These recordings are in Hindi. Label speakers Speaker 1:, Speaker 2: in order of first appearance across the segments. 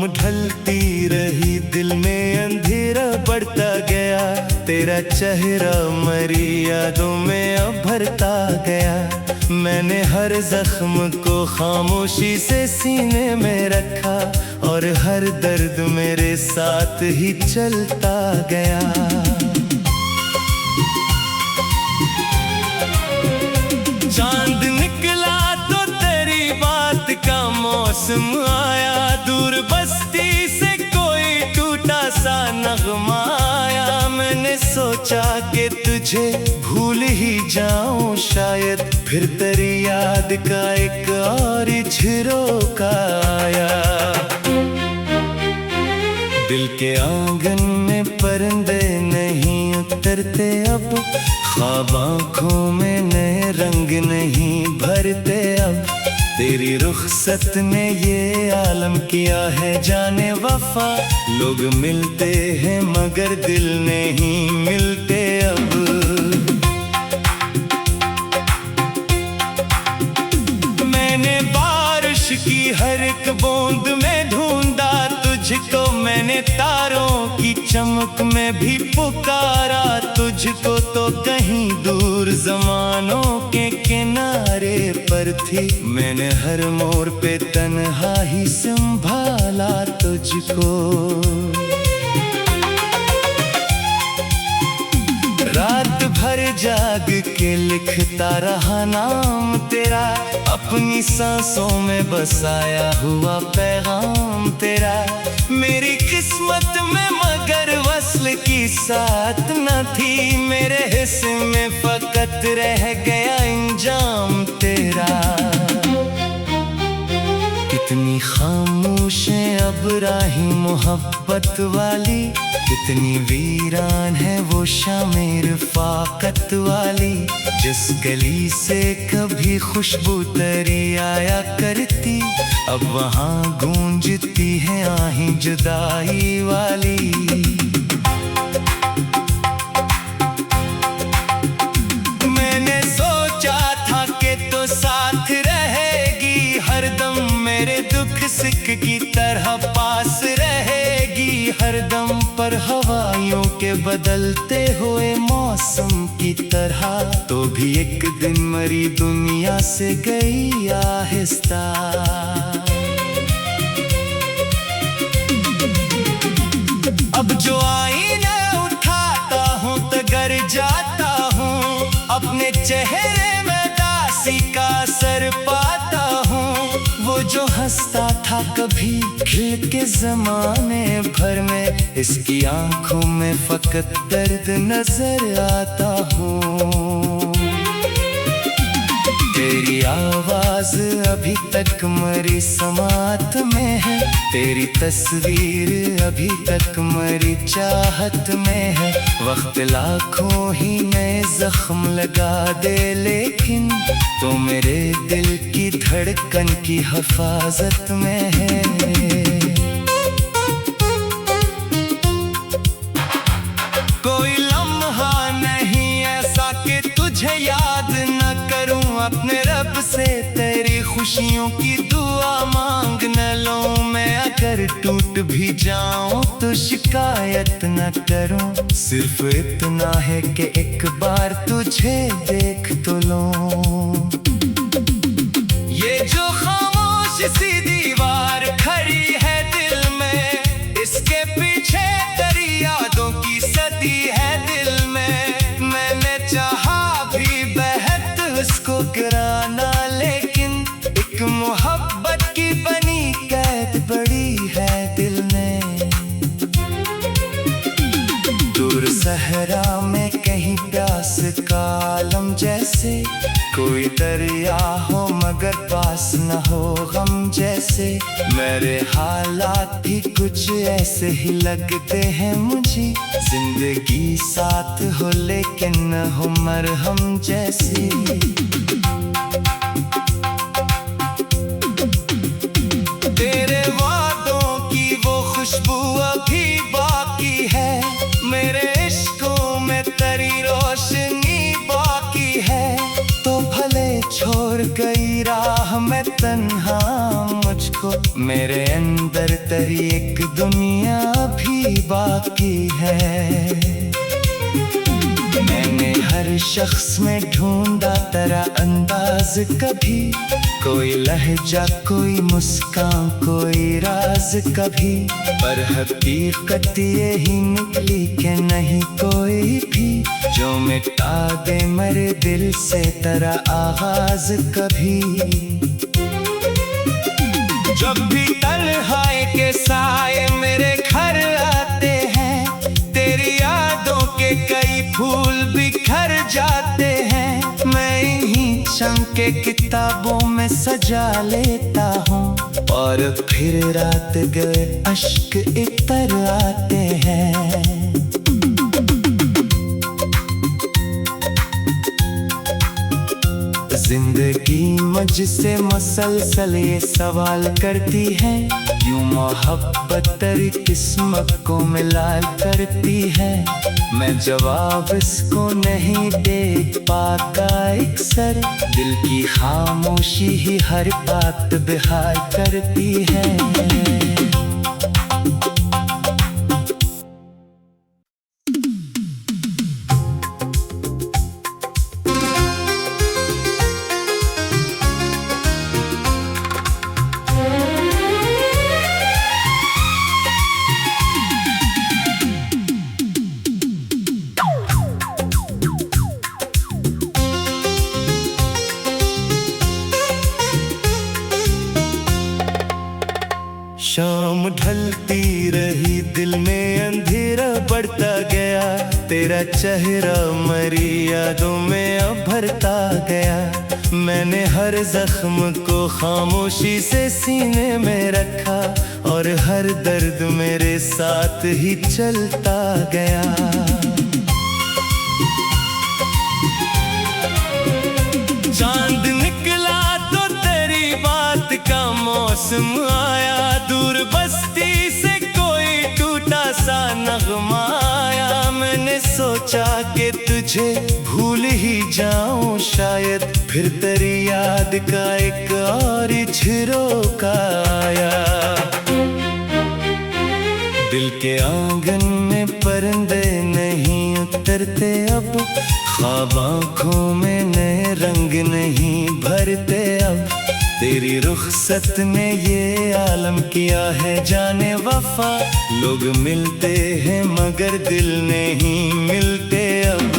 Speaker 1: शाम ढलती रही, दिल में अंधेरा बढ़ता गया। तेरा चेहरा मरी यादों में अब भरता गया। मैंने हर जख्म को खामोशी से सीने में रखा, और हर दर्द मेरे साथ ही चलता गया। चांद निकला तो तेरी बात का मौसम आया, दूर बस्ती से कोई टूटा सा नगमा आया। मैंने सोचा कि तुझे भूल ही जाऊं शायद, फिर तेरी याद का एक और झरोका आया। दिल के आंगन में परिंदे नहीं उतरते अब, ख्वाब आँखों में नए रंग नहीं भरते अब। तेरी रुखसत ने ये आलम किया है जाने वफा, लोग मिलते हैं मगर दिल नहीं मिलते अब। मैंने बारिश की हर एक बूंद में ढूंढा तुझको, मैंने तारों की चमक में भी पुकारा तुझको। तो कहीं दूर ज़मानों के किनारे पर थी, मैंने हर मोड़ पे तन्हा ही संभाला तुझको। रात भर जाग के लिखता रहा नाम तेरा, अपनी सांसों में बसाया हुआ पैगाम तेरा। मेरी किस्मत में मगर वस्ल की साथ न थी, मेरे हिस्से में फकत रह गया इंजाम तेरा। कितनी खामोश है अब राही मोहब्बत वाली, कितनी वीरान है वो शामें रफ़ाक़त वाली। जिस गली से कभी खुशबू तरी आया करती, अब वहाँ गूंजती है आहें जुदाई वाली। मैंने सोचा था कि तो साथ रहेगी हरदम, मेरे दुख सुख की तरह पास रहेगी हरदम। पर हवाइयों के बदलते हुए मौसम की तरह, तो भी एक दिन मरी दुनिया से गई आहिस्ता। अब जो आईने उठाता हूँ तो गर जाता हूँ, अपने चेहरे में दासी का असर पाता हूँ। वो जो हंसता था कभी खिल के ज़माने भर में, इसकी आंखों में फकत दर्द नजर आता हूँ। तेरी आवाज अभी तक मरी समात में है, तेरी तस्वीर अभी तक मरी चाहत में है। वक्त लाखों ही नए जख्म लगा दे, लेकिन तो मेरे दिल की धड़कन की हिफाजत में है। कोई लम्हा नहीं ऐसा कि तुझे याद न करूं, अपने रब से तेरी खुशियों की दुआ मांग न लूं। मैं अगर टूट भी जाऊं तो शिकायत न करूं, सिर्फ इतना है कि एक बार तुझे देख तो लूं। ये जो खामोश सी दीवार खड़ी है दिल में, इसके पीछे तेरी यादों की सदी है दिल में। मैंने चाहा भी बहत उसको गिराना, लेकिन एक मोहब्बत की बनी कैद बड़ी है दिल में। दूर सहरा में कहीं प्यास का आलम जैसे, कोई दरिया हो मगर पास न हो गम जैसे। मेरे हालात भी कुछ ऐसे ही लगते हैं मुझे, जिंदगी साथ हो लेकिन न हो मरहम जैसी। तेरे वादों की वो खुशबू अभी बाकी है, मेरे इश्कों में तेरी रोशनी बाकी है। तो भले छोड़ गई राह में तन्हा मुझको, मेरे अंदर तेरी एक दुनिया भी बाकी है। मैंने हर शख्स में ढूंढा तेरा अंदाज, कभी कोई लहजा, कोई मुस्कान, कोई राज कभी, पर हकीकत यही निकली कि नहीं कोई भी जो मिटा दे मेरे दिल से तेरा आगाज कभी। जब भी तन्हाई के साए मेरे घर आते हैं, तेरी यादों के कई फूल बिखर जाते हैं। मैं इन्हीं चमके किताबों में सजा लेता हूँ, और फिर रात गए अश्क इतर आते हैं। जिंदगी मुझसे मुसलसल ये सवाल करती है, यूं मोहब्बत तेरी किस्मत को मिला करती है। मैं जवाब इसको नहीं दे पाता अक्सर, दिल की खामोशी ही हर बात बेहाल करती है। शाम ढलती रही, दिल में अंधेरा बढ़ता गया, तेरा चेहरा मरी यादों में अब भरता गया। मैंने हर जख्म को खामोशी से सीने में रखा, और हर दर्द मेरे साथ ही चलता गया। चांद निकला तो तेरी बात का मौसम आया, दूर बस्ती से कोई टूटा सा नगमा आया। मैंने सोचा कि तुझे भूल ही जाऊं शायद, फिर तेरी याद का एक और झरोका आया। दिल के आंगन में परिंदे नहीं उतरते अब, ख्वाब आँखों में नए रंग नहीं भरते अब। तेरी रुखसत ने ये आलम किया है जाने वफा, लोग मिलते हैं मगर दिल नहीं मिलते अब।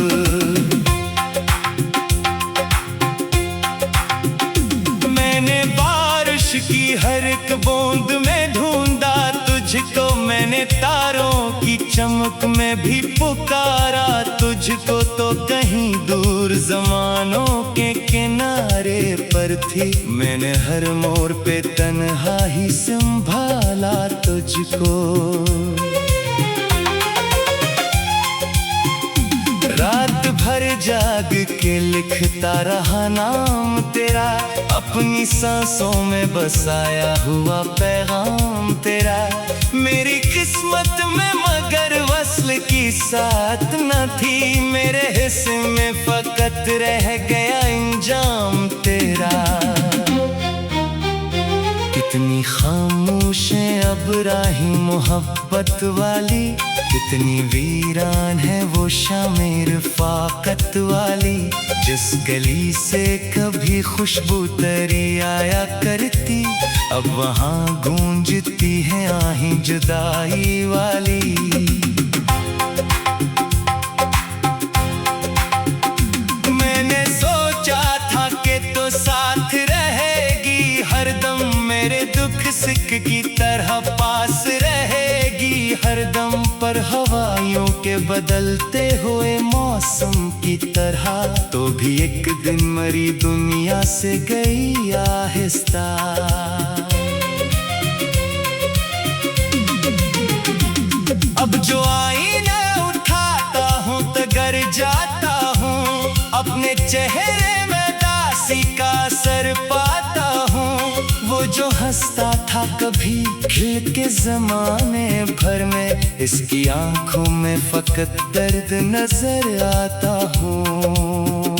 Speaker 1: मैंने बारिश की हर एक बूंद में ढूंढा तुझको, मैंने तारों की चमक में भी पुकारा तुझको, तो कहीं दूर ज़मानों के किनारे पर थी। मैंने हर मोड़ पे तन्हा ही संभाला तुझको। रात भर जाग के लिखता रहा नाम तेरा, अपनी सांसों में बसाया हुआ पैगाम तेरा। मेरी किस्मत में मगर वस्ल की साथ न थी, मेरे हिस्से में फकत रह गया इंजाम तेरा। कितनी खामोश है अब राही मोहब्बत वाली, कितनी वीरान है वो शामें रफ़ाक़त वाली। जिस गली से कभी खुशबू तेरी आया करती, अब वहाँ गूंजती है आहें जुदाई वाली। मैंने सोचा था कि तो साथ रहेगी हरदम, मेरे दुख सिक की तरह पास रहेगी हरदम। पर हवाइयों के बदलते हुए मौसम की तरह, तो भी एक दिन मरी दुनिया से गई आहिस्ता। अब जो आईना उठाता हूँ तो गर जाता हूँ, अपने चेहरे में दासी का असर पाता हूँ। वो जो हंसता था कभी खिल के ज़माने भर में, इसकी आंखों में फकत दर्द नजर आता हूँ।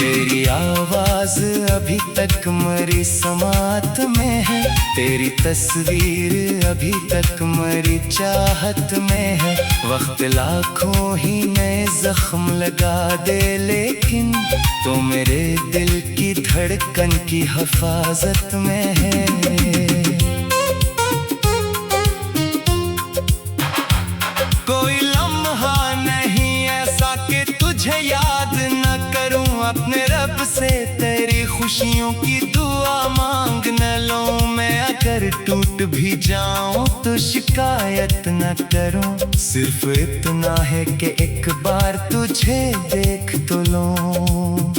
Speaker 1: तेरी आवाज अभी तक मेरी समात में है, तेरी तस्वीर अभी तक मेरी चाहत में है। वक्त लाखों ही नए जख्म लगा दे, लेकिन तो मेरे दिल की धड़कन की हिफाजत में है। कोई लम्हा नहीं ऐसा कि तुझे याद न करूं, अपने रब से तेरी खुशियों की दुआ मांग न लूं। मैं अगर टूट भी जाऊं तो शिकायत न करूं, सिर्फ इतना है कि एक बार तुझे देख तो लूं।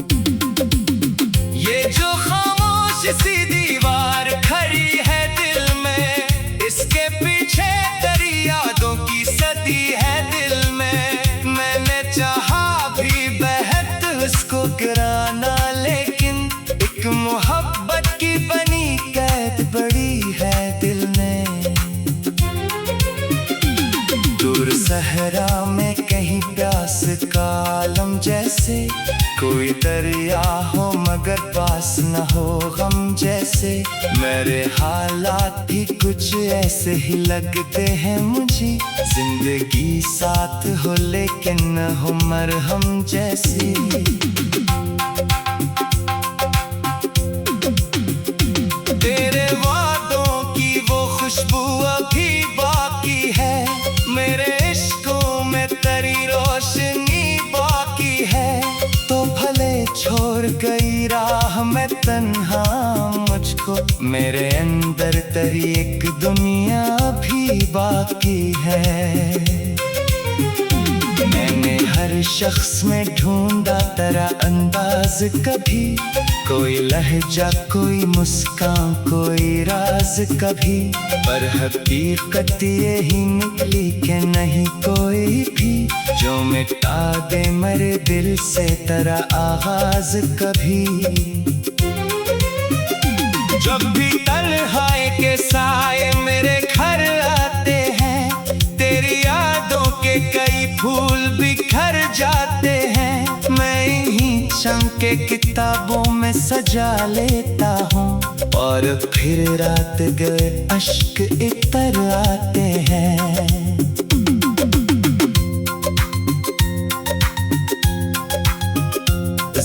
Speaker 1: ये जो खामोश सी दीवार खड़ी है दिल में, इसके पीछे तेरी यादों की सदी है दिल में। मैंने चाहा भी बहत उसको गिराना, लेकिन एक मोहब्बत की बनी कैद बड़ी है दिल ने। दूर सहरा में कहीं प्यास का आलम जैसे, कोई दरिया हो मगर पास न हो गम जैसे। मेरे हालात भी कुछ ऐसे ही लगते हैं मुझे, जिंदगी साथ हो लेकिन न हो मरहम जैसी। तेरे वादों की वो खुशबू अभी बाकी है, मेरे इश्कों में तेरी रोशनी बाकी है। तो भले छोड़ गई राह में तन्हा मुझको, मेरे अंदर तेरी एक दुनिया भी बाकी है। मैंने हर शख्स में ढूंढा तेरा अंदाज, कभी कोई लहजा कोई मुस्कान कोई राज कभी, पर हकीकत ये ही निकली कि नहीं कोई भी जो मिटा दे मेरे दिल से तेरा आगाज कभी। जब भी तन्हाई के साए मेरे घर आते हैं, तेरी यादों के कई फूल बिखर जाते हैं। मैं इन्हीं चमके किताबों में सजा लेता हूँ, और फिर रात गए अश्क इतर आते हैं।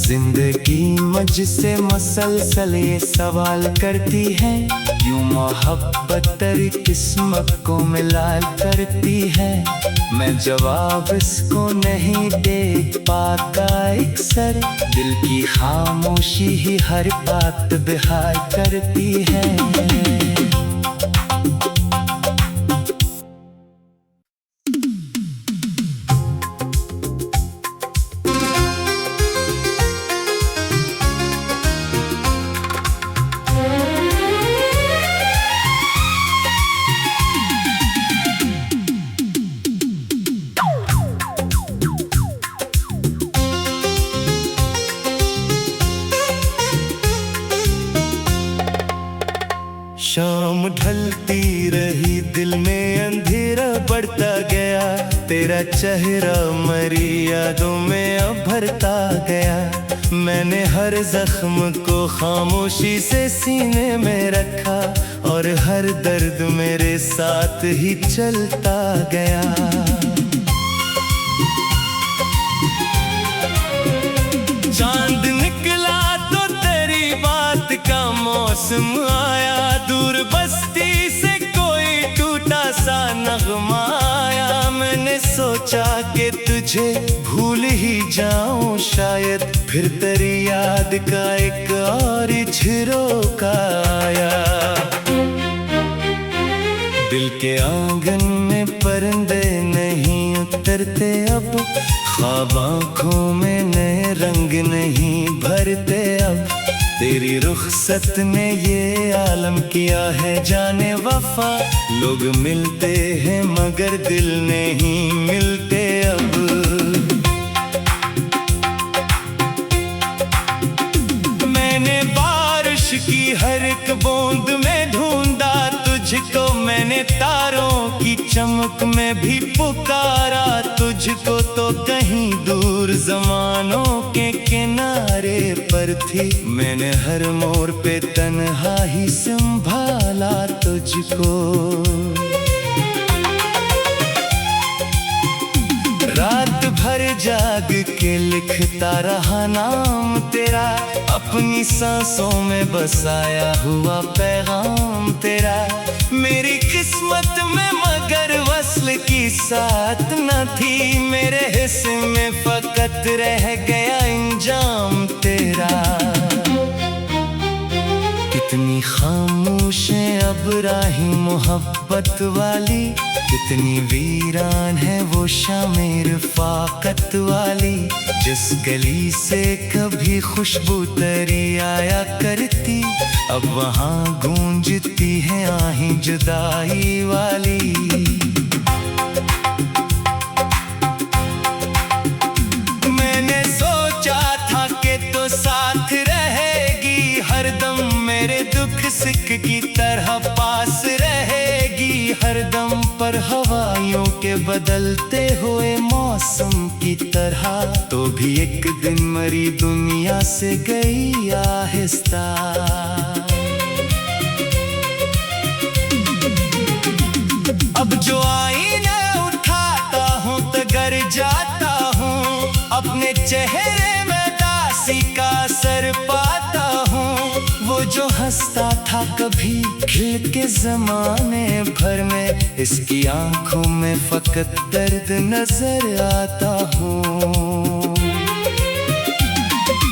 Speaker 1: जिंदगी मुझसे मुसलसल ये सवाल करती है, यूं मोहब्बत तेरी किस्मत को मिला करती है। मैं जवाब इसको नहीं दे पाता अक्सर, दिल की खामोशी ही हर बात बेहाल करती है। शाम ढलती रही दिल में अंधेरा बढ़ता गया, तेरा चेहरा मेरी यादों में अब भरता गया। मैंने हर जख्म को खामोशी से सीने में रखा, और हर दर्द मेरे साथ ही चलता गया। चांद निकला तो तेरी बात का मौसम आया, दूर बस्ती से कोई टूटा सा नगमा आया। मैंने सोचा कि तुझे भूल ही जाऊं शायद, फिर तेरी याद का एक और झरोका आया। दिल के आंगन में परिंदे नहीं उतरते अब, ख्वाब आँखों में नए रंग नहीं भरते अब। तेरी रुखसत ने ये आलम किया है जाने वफा, लोग मिलते हैं मगर दिल नहीं मिलते अब। मैंने बारिश की हर एक बूंद में ढूंढा तुझको, मैंने तारों की चमक में भी पुकारा तुझको, तो कहीं दूर जमानों के किनारे पर थी। मैंने हर मोड़ पे तन्हा ही संभाला तुझको। रात भर जाग के लिखता रहा नाम तेरा, अपनी सांसों में बसाया हुआ पैगाम तेरा। मेरी किस्मत में मगर वस्ल की साथ न थी, मेरे हिस्से में फकत रह गया इंजाम तेरा। कितनी खामोश है अब राही मोहब्बत वाली, कितनी वीरान है वो शामें रफ़ाक़त वाली। जिस गली से कभी खुशबू तरी आया करती, अब वहाँ गूंजती है आहें जुदाई वाली। मैंने सोचा था कि तो साथ रहेगी हरदम, मेरे दुख सुख की तरह पास रहेगी हरदम। पर हवाइयों के बदलते हुए मौसम की तरह, तो भी एक दिन मरी दुनिया से गई आहिस्ता। अब जो आईना उठाता हूँ तो गर जाता हूँ, अपने चेहरे में दासी का असर पाता हूँ। वो जो हंसता था कभी खिल के ज़माने भर में, इसकी आंखों में फकत दर्द नजर आता हूँ।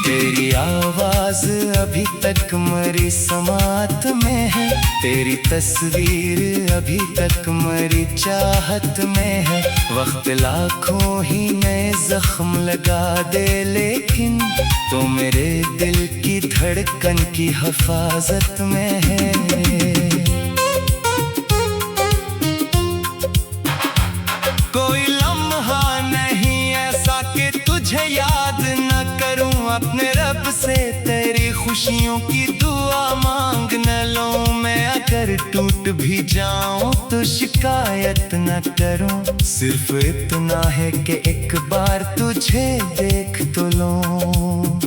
Speaker 1: तेरी आवाज अभी तक मरी समात में है, तेरी तस्वीर अभी तक मरी चाहत में है। वक्त लाखों ही नए जख्म लगा दे, लेकिन तो मेरे दिल की धड़कन की हिफाजत में है। कोई लम्हा नहीं ऐसा कि तुझे याद न करूं, अपने रब से तेरी खुशियों की दुआ मांग न लूं। मैं अगर टूट भी जाऊं तो शिकायत न करूं, सिर्फ इतना है कि एक बार तुझे देख तो लूं।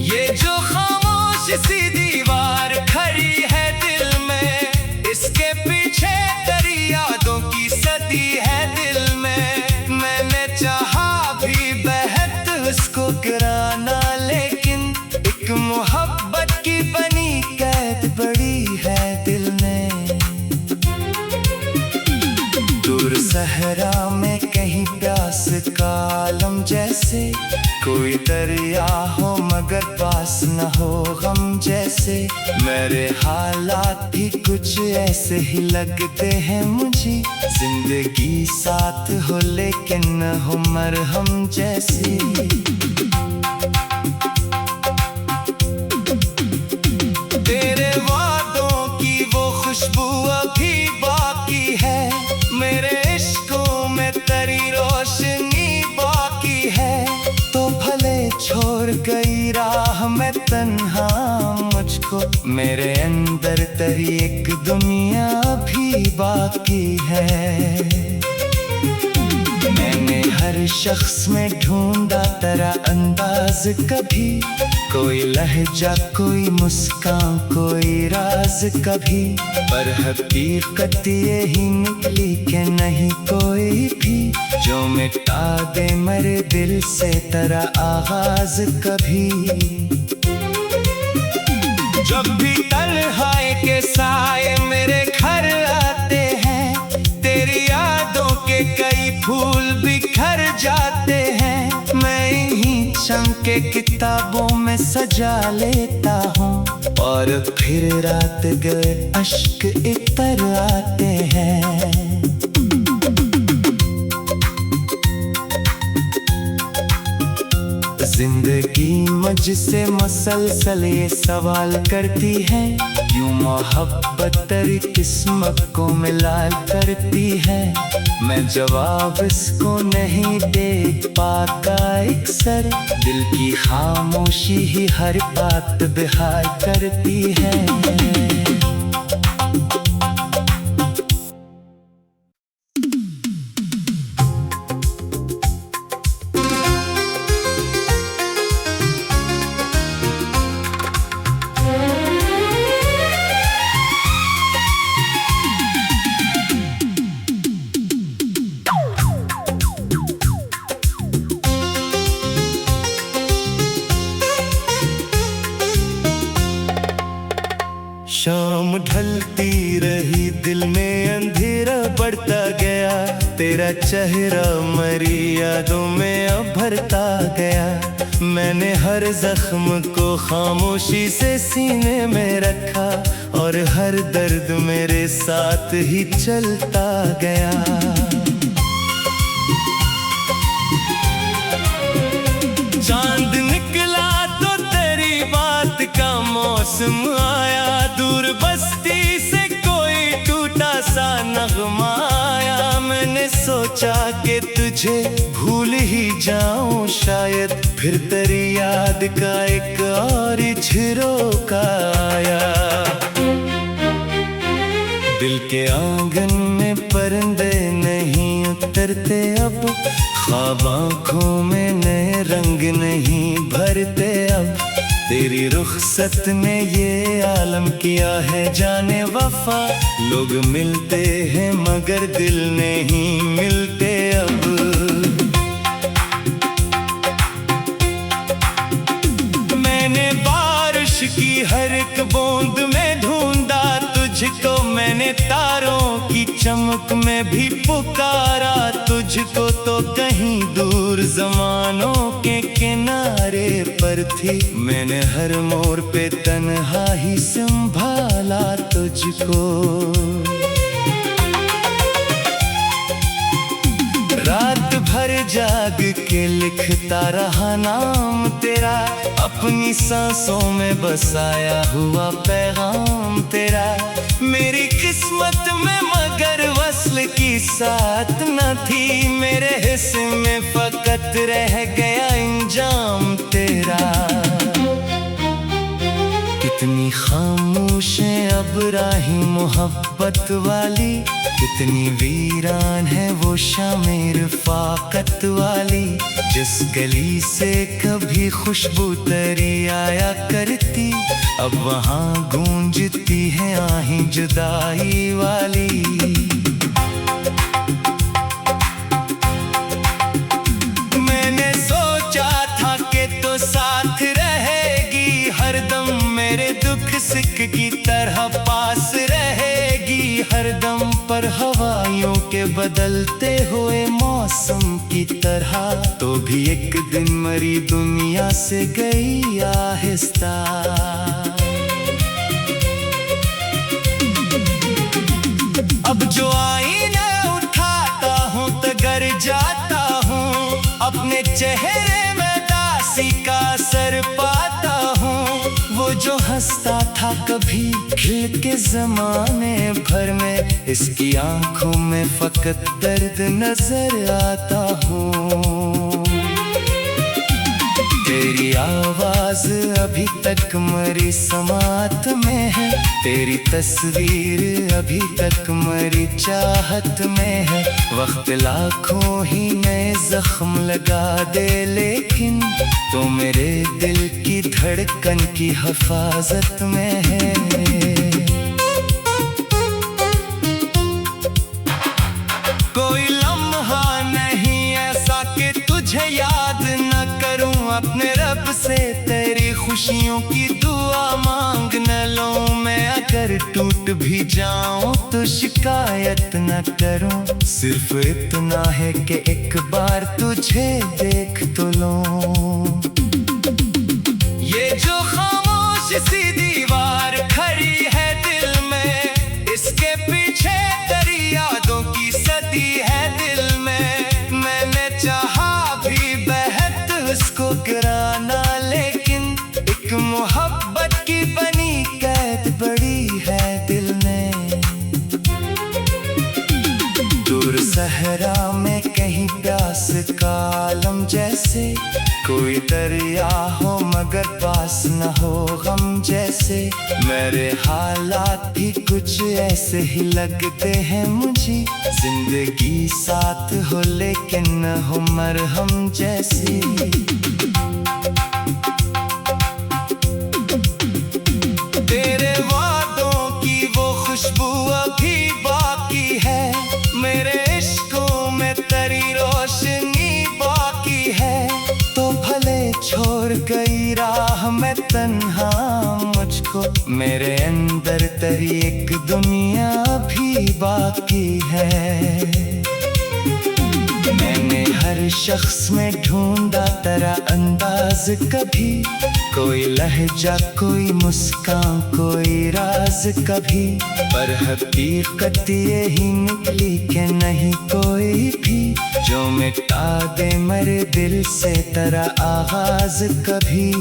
Speaker 1: ये जो खामोश सी दीवार खड़ी है दिल में, इसके पीछे तेरी यादों की सदी है दिल में। मैंने चाहा भी बहत उसको गिराना, लेकिन एक मोहब्बत की बनी कैद बड़ी है दिल में। दूर सहरा में कहीं प्यास का आलम जैसे, कोई दरिया हो मगर पास न हो गम जैसे। मेरे हालात भी कुछ ऐसे ही लगते हैं मुझे, जिंदगी साथ हो लेकिन न हो मरहम जैसी। तेरे वादों की वो खुशबू अभी बाकी है, मेरे इश्कों में तेरी रोशनी बाकी है। तो भले छोड़ गई राह में तन्हा मुझको, मेरे अंदर तेरी एक दुनिया भी बाकी है। मैंने हर शख्स में ढूंढा तेरा अंदाज कभी, कोई लहजा कोई मुस्कान कोई राज कभी, पर हकीकत ये ही निकली कि नहीं कोई भी जो मिटा दे मेरे दिल से तेरा आगाज कभी। जब भी तन्हाई के साए मेरे घर आते हैं, तेरी यादों के कई फूल बिखर जाते हैं। मैं इन्हीं चमके किताबों में सजा लेता हूँ, और फिर रात गए अश्क इतर आते हैं। जिंदगी मुझसे मुसलसल ये सवाल करती है, यूं मोहब्बत तेरी किस्मत को मिलाल करती है। मैं जवाब इसको नहीं दे पाता अक्सर, दिल की खामोशी ही हर बात बेहाल करती है। दिल में अंधेरा बढ़ता गया, तेरा चेहरा मरी यादों में अब भरता गया। मैंने हर जख्म को खामोशी से सीने में रखा, और हर दर्द मेरे साथ ही चलता गया। चांद निकला तो तेरी बात का मौसम आया, दूर बस्ती से कोई टूटा सा नगमा आया। मैंने सोचा कि तुझे भूल ही जाऊं शायद, फिर तेरी याद का एक और झरोका आया। दिल के आंगन में परिंदे नहीं उतरते अब, ख्वाब आँखों में नए रंग नहीं भरते अब। तेरी रुखसत ने ये आलम किया है जाने वफा, लोग मिलते हैं मगर दिल नहीं मिलते अब। मैंने बारिश की हर एक बूंद में ढूंढा तुझको, मैंने तारों की चमक में भी पुकारा तुझको, तो कहीं दूर ज़मानों के किनारे पर थी। मैंने हर मोड़ पे तन्हा ही संभाला तुझको। रात भर जाग के लिखता रहा नाम तेरा, अपनी सांसों में बसाया हुआ पैगाम तेरा। मेरी किस्मत में मगर वस्ल की साथ न थी, मेरे हिस्से में फकत रह गया इंजाम तेरा। कितनी खामोश है अब राही मोहब्बत वाली, कितनी वीरान है वो शामें रफ़ाकत वाली। जिस गली से कभी खुशबू तरी आया करती, अब वहाँ गूंजती है आहें जुदाई वाली। मैंने सोचा था कि तो साथ रहेगी हरदम, मेरे दुख सुख की तरह पास रहेगी हरदम। पर हवाइयों के बदलते हुए मौसम की तरह, तो भी एक दिन मरी दुनिया से गई आहिस्ता। अब जो आईना उठाता हूँ तो गर जाता हूँ, अपने चेहरे में दासी का असर पाता हूँ। वो जो हंसता था कभी खिल के ज़माने भर में, इसकी आंखों में फकत दर्द नजर आता हूँ। तेरी आवाज अभी तक मरी समात में है, तेरी तस्वीर अभी तक मरी चाहत में है। वक्त लाखों ही नए जख्म लगा दे, लेकिन तो मेरे दिल की धड़कन की हिफाजत में है। कोई लम्हा नहीं ऐसा कि तुझे याद न करूं, अपने रब से तेरी खुशियों की दुआ मांग न लूं। मैं अगर टूट भी जाऊं तो शिकायत न करूं, सिर्फ इतना है कि एक बार तुझे देख तो लूं। ये जो खामोश सी दीवार खड़ी है दिल में, इसके पीछे तेरी यादों की सदी है दिल में। मैंने चाहा भी बहत उसको गिराना, लेकिन एक मोहब्बत की बनी कैद बड़ी है दिल में। दूर सहरा में कहीं प्यास का आलम जैसे, कोई दरिया हो मगर पास न हो गम जैसे। मेरे हालात भी कुछ ऐसे ही लगते हैं मुझे, जिंदगी साथ हो लेकिन न हो मरहम जैसी। तेरे वादों की वो खुशबू अभी बाकी है, मेरे इश्कों में तेरी रोशनी बाकी है। तो भले छोड़ गई राह में तन्हा मुझको को, मेरे अंदर तेरी एक दुनिया भी बाकी है। मैंने हर शख्स में ढूंढा तेरा अंदाज, कभी कोई लहजा, कोई मुस्कान, कोई राज कभी, पर हकीकत यही निकली कि नहीं कोई भी जो मिटा दे मेरे दिल से तेरा आगाज कभी।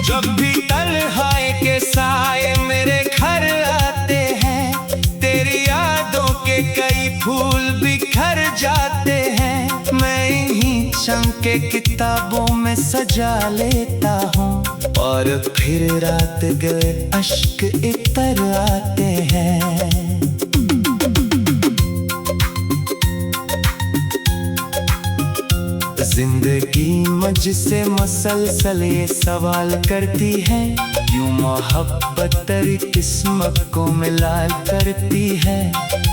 Speaker 1: जब भी तन्हाई के साए मेरे घर आते हैं, तेरी यादों के कई फूल बिखर जाते हैं। मैं इन्हीं चमके किताबों में सजा लेता हूँ, और फिर रात गए अश्क इतर आते हैं। जिंदगी मुझसे मुसलसल ये सवाल करती है, यूं मोहब्बत तेरी किस्मत को मिला करती है।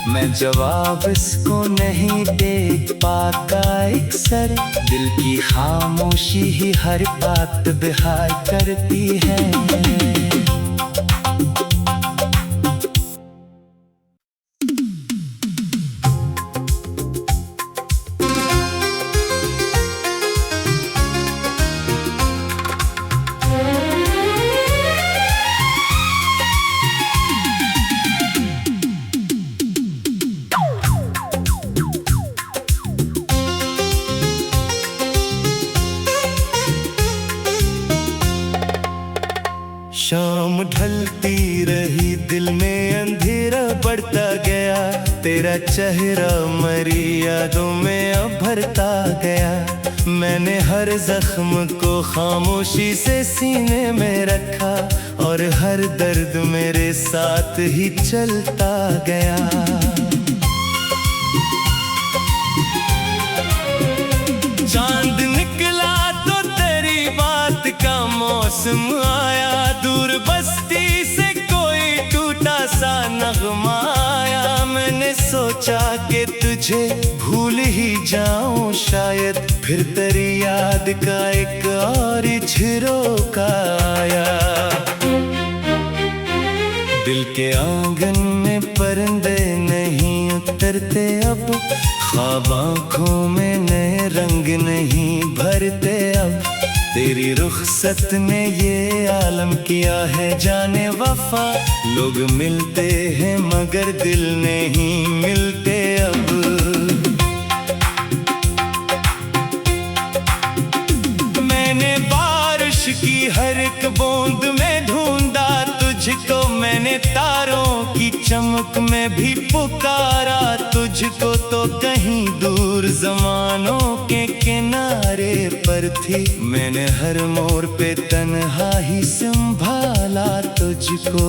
Speaker 1: मैं जवाब इसको नहीं दे पाता अक्सर, दिल की खामोशी ही हर बात बेहाल करती है। शाम ढलती रही, दिल में अंधेरा बढ़ता गया, तेरा चेहरा मरी यादों में अब भरता गया। मैंने हर जख्म को खामोशी से सीने में रखा, और हर दर्द मेरे साथ ही चलता गया। चांद निकला तो तेरी बात का मौसम आया, दूर बस्ती से कोई टूटा सा नगमा आया। मैंने सोचा कि तुझे भूल ही जाऊं शायद, फिर तेरी याद का एक और झरोका आया। दिल के आंगन में परिंदे नहीं उतरते अब, ख्वाब आँखों में नए रंग नहीं भरते अब। तेरी रुखसत ने ये आलम किया है जाने वफा, लोग मिलते हैं मगर दिल नहीं मिलते अब। मैंने बारिश की हर एक बूंद में ढूंढा तुझको, मैंने तारों की चमक में भी पुकारा तुझको, तो कहीं दूर ज़मानों के किनारे पर थी। मैंने हर मोड़ पे तन्हा ही संभाला तुझको।